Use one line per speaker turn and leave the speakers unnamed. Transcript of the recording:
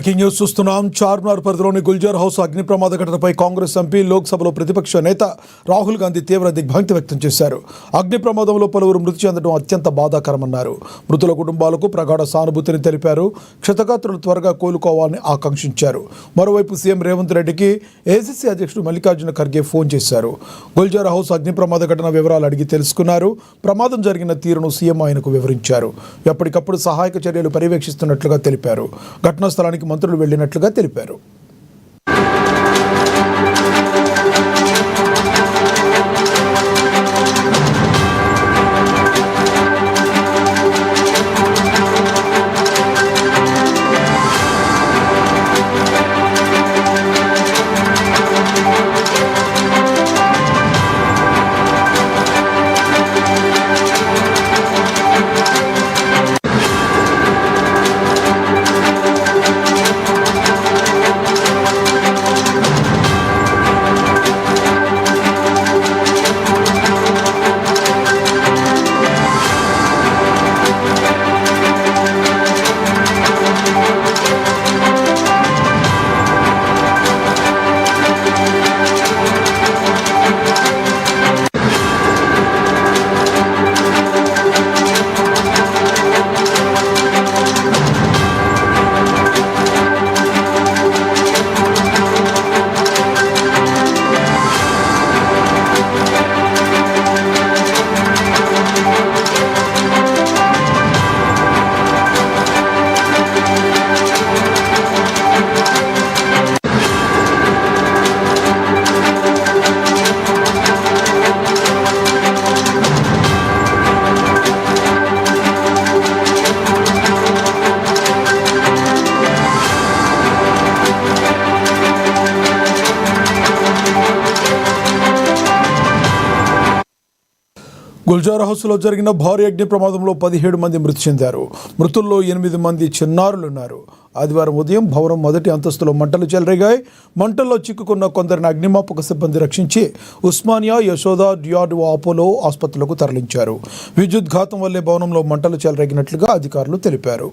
Breaking news చూస్తున్నాం. చార్మినార్ పరిధిలోని Gulzar house అగ్ని ప్రమాద ఘటనపై కాంగ్రెస్ ఎంపీ లోక్సభలో ప్రతిపక్ష నేత రాహుల్ గాంధీ తీవ్ర దిగ్భ్రాంతి వ్యక్తం చేశారు. అగ్ని ప్రమాదంలో పలువురు మృతి చెందడం అత్యంత బాధాకరమన్నారు. మృతుల కుటుంబాలకు ప్రగాఢ సానుభూతిని తెలిపారు. క్షతగాత్రులు త్వరగా కోలుకోవాలని ఆకాంక్షించారు. మరోవైపు సీఎం రేవంత్ రెడ్డికి ఏసీసీ అధ్యక్షుడు మల్లికార్జున ఖర్గే ఫోన్ చేశారు. గుల్జార్ హౌస్ అగ్ని ప్రమాద ఘటన వివరాలు అడిగి తెలుసుకున్నారు. ప్రమాదం జరిగిన తీరును సీఎం ఆయనకు వివరించారు. ఎప్పటికప్పుడు సహాయక చర్యలు పర్యవేక్షిస్తున్నట్లుగా తెలిపారు. ఘటనా స్థలానికి మంత్రులు వెళ్లినట్లుగా తెలిపారు. గుల్జార్ హౌస్లో జరిగిన భారీ అగ్ని ప్రమాదంలో 17 మంది మృతి చెందారు. మృతుల్లో 8 మంది చిన్నారులున్నారు. ఆదివారం ఉదయం భవనం మొదటి అంతస్తులో మంటలు చెలరేగాయి. మంటల్లో చిక్కుకున్న కొందరిని అగ్నిమాపక సిబ్బంది రక్షించి ఉస్మానియా, యశోద, డియార్డిఓ అపోలో ఆసుపత్రులకు తరలించారు. విద్యుత్ ఘాతం వల్లే భవనంలో మంటలు చెలరేగినట్లుగా అధికారులు తెలిపారు.